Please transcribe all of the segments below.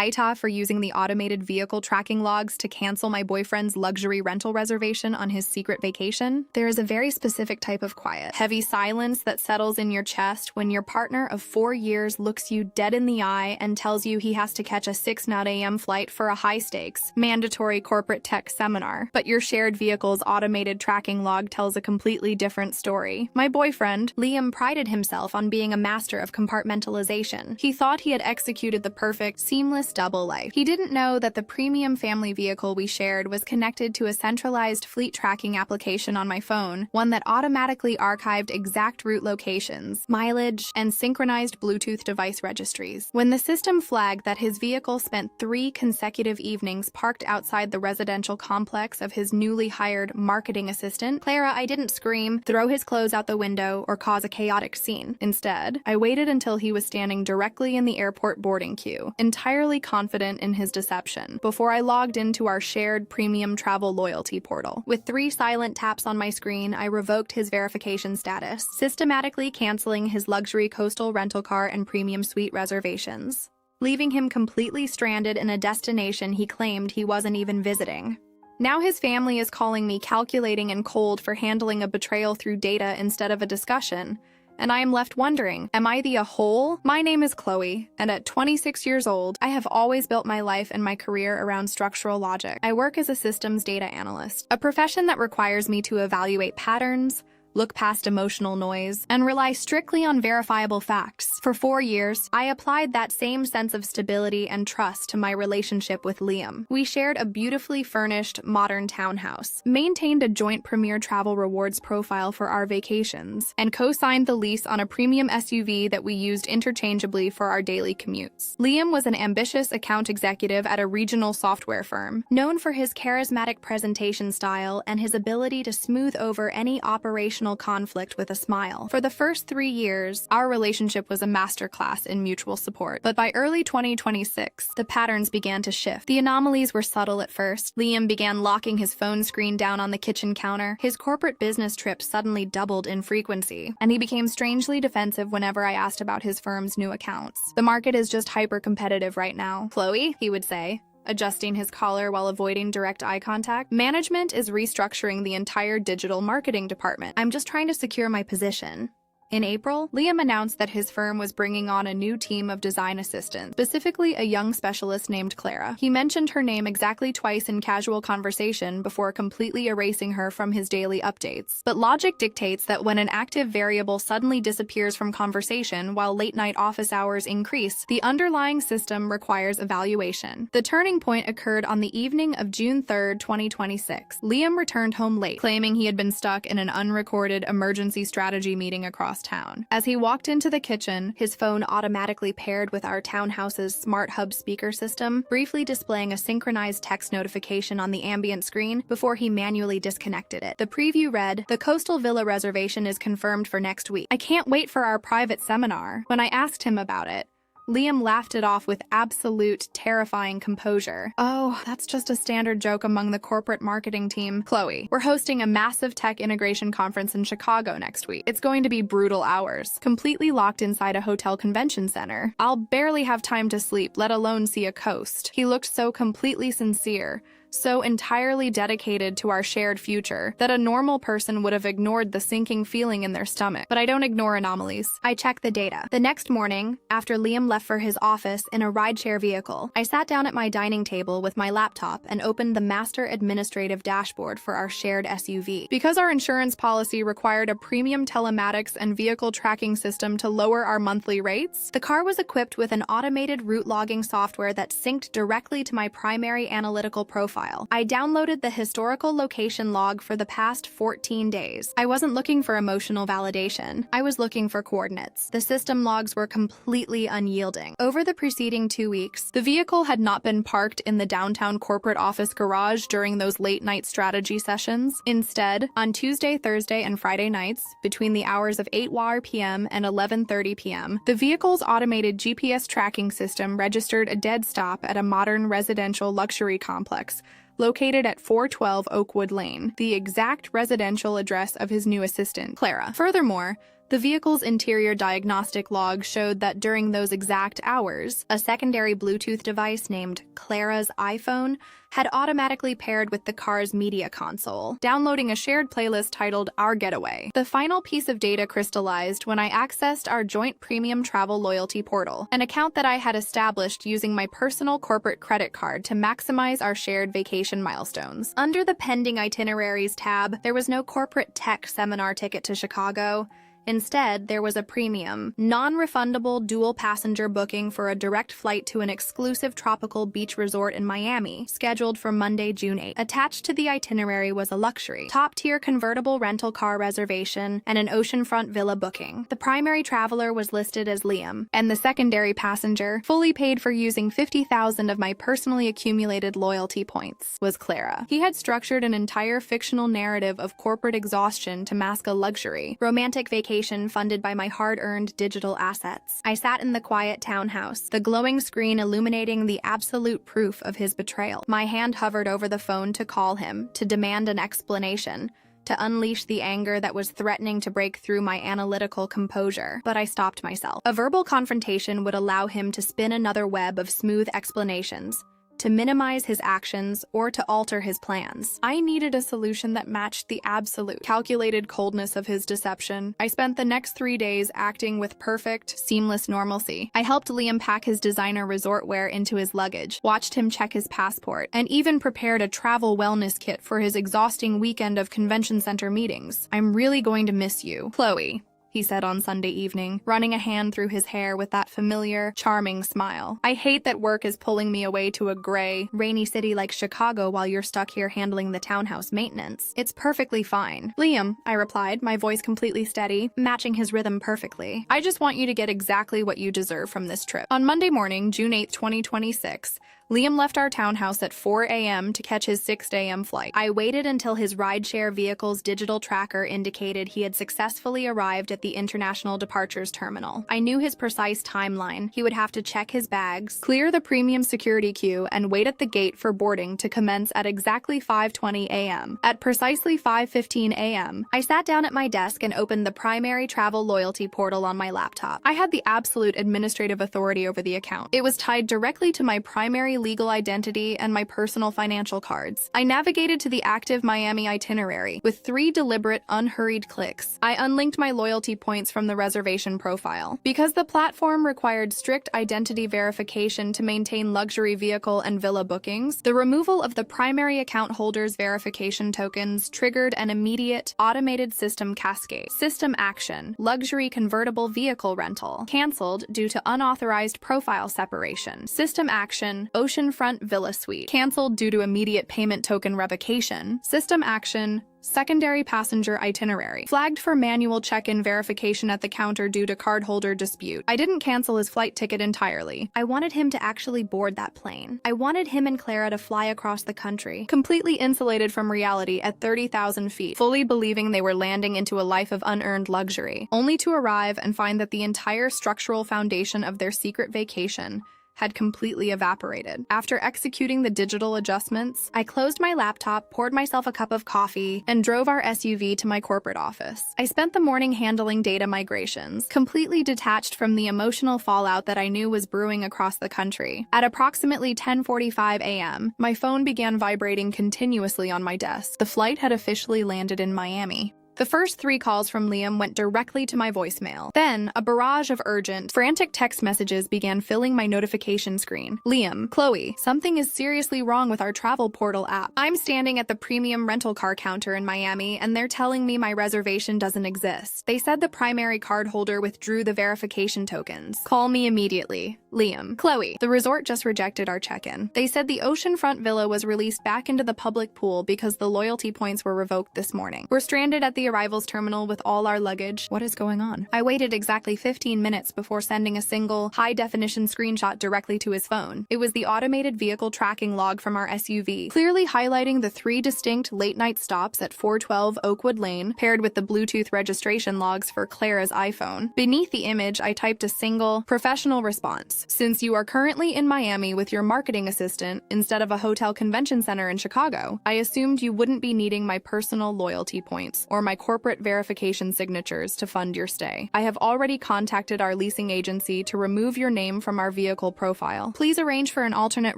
AITA for using the automated vehicle tracking logs to cancel my boyfriend's luxury rental reservation on his secret vacation. There is a very specific type of quiet, heavy silence that settles in your chest when your partner of 4 years looks you dead in the eye and tells you he has to catch a 6:00 a.m. flight for a high-stakes, mandatory corporate tech seminar. But your shared vehicle's automated tracking log tells a completely different story. My boyfriend, Liam, prided himself on being a master of compartmentalization. He thought he had executed the perfect, seamless double life. He didn't know that the premium family vehicle we shared was connected to a centralized fleet tracking application on my phone, one that automatically archived exact route locations, mileage, and synchronized Bluetooth device registries. When the system flagged that his vehicle spent 3 consecutive evenings parked outside the residential complex of his newly hired marketing assistant, Clara, I didn't scream, throw his clothes out the window, or cause a chaotic scene. Instead, I waited until he was standing directly in the airport boarding queue, entirely confident in his deception, before I logged into our shared premium travel loyalty portal. With 3 silent taps on my screen, I revoked his verification status, systematically canceling his luxury coastal rental car and premium suite reservations, leaving him completely stranded in a destination he claimed he wasn't even visiting. Now his family is calling me calculating and cold for handling a betrayal through data instead of a discussion. And I am left wondering, am I the a-hole? My name is Chloe, and at 26 years old, I have always built my life and my career around structural logic. I work as a systems data analyst, a profession that requires me to evaluate patterns, look past emotional noise, and rely strictly on verifiable facts. For 4 years, I applied that same sense of stability and trust to my relationship with Liam. We shared a beautifully furnished, modern townhouse, maintained a joint Premier Travel Rewards profile for our vacations, and co-signed the lease on a premium SUV that we used interchangeably for our daily commutes. Liam was an ambitious account executive at a regional software firm, known for his charismatic presentation style and his ability to smooth over any operational conflict with a smile. For the first 3 years, our relationship was a masterclass in mutual support. But by early 2026, the patterns began to shift. The anomalies were subtle at first. Liam began locking his phone screen down on the kitchen counter. His corporate business trips suddenly doubled in frequency, and he became strangely defensive whenever I asked about his firm's new accounts. The market is just hyper-competitive right now. Chloe, he would say, adjusting his collar while avoiding direct eye contact. Management is restructuring the entire digital marketing department. I'm just trying to secure my position. In April, Liam announced that his firm was bringing on a new team of design assistants, specifically a young specialist named Clara. He mentioned her name exactly twice in casual conversation before completely erasing her from his daily updates. But logic dictates that when an active variable suddenly disappears from conversation while late-night office hours increase, the underlying system requires evaluation. The turning point occurred on the evening of June 3, 2026. Liam returned home late, claiming he had been stuck in an unrecorded emergency strategy meeting across town. As he walked into the kitchen, his phone automatically paired with our townhouse's smart hub speaker system, briefly displaying a synchronized text notification on the ambient screen before he manually disconnected it. The preview read, "The coastal villa reservation is confirmed for next week. I can't wait for our private seminar." When I asked him about it, Liam laughed it off with absolute, terrifying composure. "Oh, that's just a standard joke among the corporate marketing team. Chloe, we're hosting a massive tech integration conference in Chicago next week. It's going to be brutal hours, completely locked inside a hotel convention center. I'll barely have time to sleep, let alone see a coast." He looked so completely sincere, so entirely dedicated to our shared future, that a normal person would have ignored the sinking feeling in their stomach. But I don't ignore anomalies. I check the data. The next morning, after Liam left for his office in a rideshare vehicle, I sat down at my dining table with my laptop and opened the master administrative dashboard for our shared SUV. Because our insurance policy required a premium telematics and vehicle tracking system to lower our monthly rates, the car was equipped with an automated route logging software that synced directly to my primary analytical profile. I downloaded the historical location log for the past 14 days. I wasn't looking for emotional validation. I was looking for coordinates. The system logs were completely unyielding. Over the preceding 2 weeks, the vehicle had not been parked in the downtown corporate office garage during those late-night strategy sessions. Instead, on Tuesday, Thursday, and Friday nights, between the hours of 8 p.m. and 11:30 p.m., the vehicle's automated GPS tracking system registered a dead stop at a modern residential luxury complex located at 412 Oakwood Lane, the exact residential address of his new assistant, Clara. Furthermore, The vehicle's interior diagnostic log showed that during those exact hours, a secondary Bluetooth device named Clara's iPhone had automatically paired with the car's media console, downloading a shared playlist titled Our Getaway. The final piece of data crystallized when I accessed our joint premium travel loyalty portal, an account that I had established using my personal corporate credit card to maximize our shared vacation milestones. Under the pending itineraries tab, there was no corporate tech seminar ticket to Chicago. Instead, there was a premium, non-refundable dual-passenger booking for a direct flight to an exclusive tropical beach resort in Miami, scheduled for Monday, June 8. Attached to the itinerary was a luxury, top-tier convertible rental car reservation and an oceanfront villa booking. The primary traveler was listed as Liam, and the secondary passenger, fully paid for using 50,000 of my personally accumulated loyalty points, was Clara. He had structured an entire fictional narrative of corporate exhaustion to mask a luxury, romantic vacation funded by my hard-earned digital assets. I sat in the quiet townhouse, the glowing screen illuminating the absolute proof of his betrayal. My hand hovered over the phone to call him, to demand an explanation, to unleash the anger that was threatening to break through my analytical composure. But I stopped myself. A verbal confrontation would allow him to spin another web of smooth explanations, to minimize his actions, or to alter his plans. I needed a solution that matched the absolute, calculated coldness of his deception. I spent the next 3 days acting with perfect, seamless normalcy. I helped Liam pack his designer resort wear into his luggage, watched him check his passport, and even prepared a travel wellness kit for his exhausting weekend of convention center meetings. I'm really going to miss you, Chloe, he said on Sunday evening, running a hand through his hair with that familiar, charming smile. I hate that work is pulling me away to a gray, rainy city like Chicago while you're stuck here handling the townhouse maintenance. It's perfectly fine. Liam, I replied, my voice completely steady, matching his rhythm perfectly. I just want you to get exactly what you deserve from this trip. On Monday morning, June 8, 2026, Liam left our townhouse at 4 a.m. to catch his 6 a.m. flight. I waited until his rideshare vehicle's digital tracker indicated he had successfully arrived at the International Departures Terminal. I knew his precise timeline. He would have to check his bags, clear the premium security queue, and wait at the gate for boarding to commence at exactly 5:20 a.m. At precisely 5:15 a.m., I sat down at my desk and opened the primary travel loyalty portal on my laptop. I had the absolute administrative authority over the account. It was tied directly to my primary legal identity and my personal financial cards. I navigated to the active Miami itinerary with 3 deliberate, unhurried clicks. I unlinked my loyalty points from the reservation profile. Because the platform required strict identity verification to maintain luxury vehicle and villa bookings, the removal of the primary account holder's verification tokens triggered an immediate, automated system cascade. System action: luxury convertible vehicle rental, canceled due to unauthorized profile separation. System action: oceanfront villa suite, canceled due to immediate payment token revocation. System action: secondary passenger itinerary, flagged for manual check-in verification at the counter due to cardholder dispute. I didn't cancel his flight ticket entirely. I wanted him to actually board that plane. I wanted him and Clara to fly across the country, completely insulated from reality at 30,000 feet, fully believing they were landing into a life of unearned luxury, only to arrive and find that the entire structural foundation of their secret vacation had completely evaporated. After executing the digital adjustments, I closed my laptop, poured myself a cup of coffee, and drove our SUV to my corporate office. I spent the morning handling data migrations, completely detached from the emotional fallout that I knew was brewing across the country. At approximately 10:45 a.m., my phone began vibrating continuously on my desk. The flight had officially landed in Miami. The first 3 calls from Liam went directly to my voicemail. Then, a barrage of urgent, frantic text messages began filling my notification screen. Liam, Chloe, something is seriously wrong with our travel portal app. I'm standing at the premium rental car counter in Miami, and they're telling me my reservation doesn't exist. They said the primary cardholder withdrew the verification tokens. Call me immediately. Liam, Chloe, the resort just rejected our check-in. They said the oceanfront villa was released back into the public pool because the loyalty points were revoked this morning. We're stranded at the arrivals terminal with all our luggage. What is going on? I waited exactly 15 minutes before sending a single, high-definition screenshot directly to his phone. It was the automated vehicle tracking log from our SUV, clearly highlighting the 3 distinct late-night stops at 412 Oakwood Lane, paired with the Bluetooth registration logs for Clara's iPhone. Beneath the image, I typed a single, professional response. Since you are currently in Miami with your marketing assistant instead of a hotel convention center in Chicago, I assumed you wouldn't be needing my personal loyalty points or my my corporate verification signatures to fund your stay. I have already contacted our leasing agency to remove your name from our vehicle profile. Please arrange for an alternate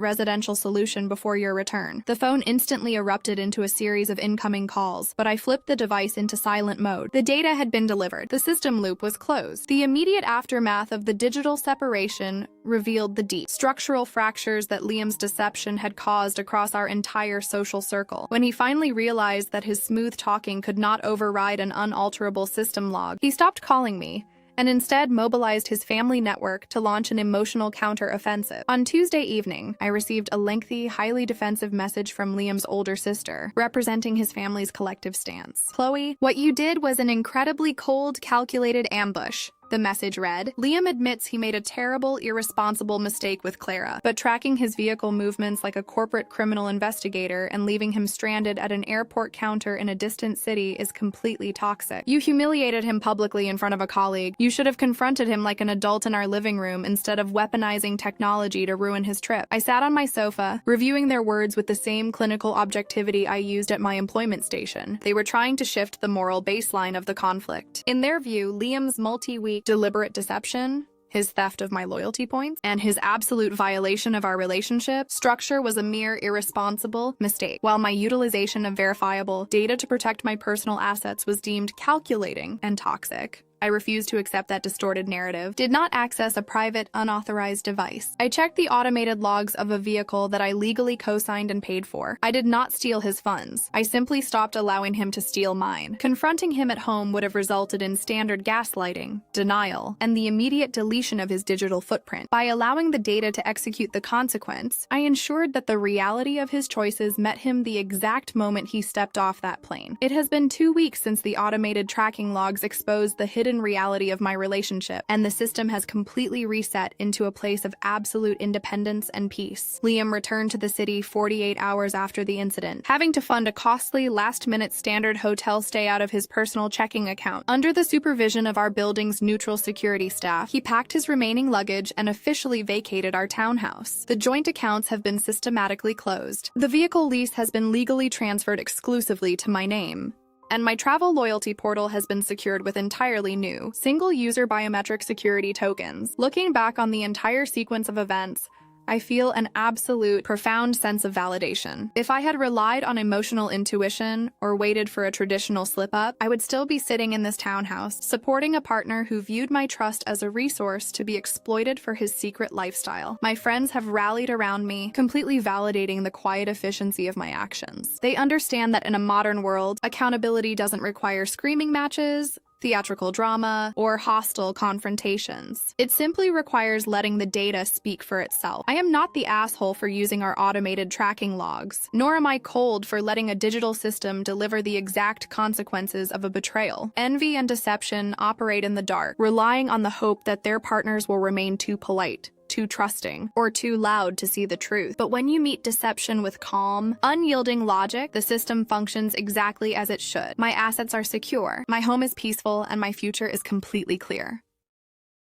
residential solution before your return. The phone instantly erupted into a series of incoming calls, but I flipped the device into silent mode. The data had been delivered. The system loop was closed. The immediate aftermath of the digital separation revealed the deep structural fractures that Liam's deception had caused across our entire social circle. When he finally realized that his smooth talking could not override an unalterable system log, he stopped calling me and instead mobilized his family network to launch an emotional counter-offensive. On Tuesday evening, I received a lengthy, highly defensive message from Liam's older sister, representing his family's collective stance. "Chloe, what you did was an incredibly cold, calculated ambush." The message read, "Liam admits he made a terrible, irresponsible mistake with Clara, but tracking his vehicle movements like a corporate criminal investigator and leaving him stranded at an airport counter in a distant city is completely toxic. You humiliated him publicly in front of a colleague. You should have confronted him like an adult in our living room instead of weaponizing technology to ruin his trip." I sat on my sofa, reviewing their words with the same clinical objectivity I used at my employment station. They were trying to shift the moral baseline of the conflict. In their view, Liam's multi-week deliberate deception, his theft of my loyalty points, and his absolute violation of our relationship structure was a mere irresponsible mistake, while my utilization of verifiable data to protect my personal assets was deemed calculating and toxic. I refused to accept that distorted narrative. Did not access a private, unauthorized device. I checked the automated logs of a vehicle that I legally co-signed and paid for. I did not steal his funds. I simply stopped allowing him to steal mine. Confronting him at home would have resulted in standard gaslighting, denial, and the immediate deletion of his digital footprint. By allowing the data to execute the consequence, I ensured that the reality of his choices met him the exact moment he stepped off that plane. It has been 2 weeks since the automated tracking logs exposed the hidden reality of my relationship, and the system has completely reset into a place of absolute independence and peace. Liam returned to the city 48 hours after the incident, having to fund a costly, last-minute standard hotel stay out of his personal checking account. Under the supervision of our building's neutral security staff, he packed his remaining luggage and officially vacated our townhouse. The joint accounts have been systematically closed. The vehicle lease has been legally transferred exclusively to my name, and my travel loyalty portal has been secured with entirely new, single-user biometric security tokens. Looking back on the entire sequence of events, I feel an absolute, profound sense of validation. If I had relied on emotional intuition or waited for a traditional slip-up, I would still be sitting in this townhouse, supporting a partner who viewed my trust as a resource to be exploited for his secret lifestyle. My friends have rallied around me, completely validating the quiet efficiency of my actions. They understand that in a modern world, accountability doesn't require screaming matches, theatrical drama, or hostile confrontations. It simply requires letting the data speak for itself. I am not the asshole for using our automated tracking logs, nor am I cold for letting a digital system deliver the exact consequences of a betrayal. Envy and deception operate in the dark, relying on the hope that their partners will remain too polite, too trusting, or too loud to see the truth. But when you meet deception with calm, unyielding logic, the system functions exactly as it should. My assets are secure, my home is peaceful, and my future is completely clear.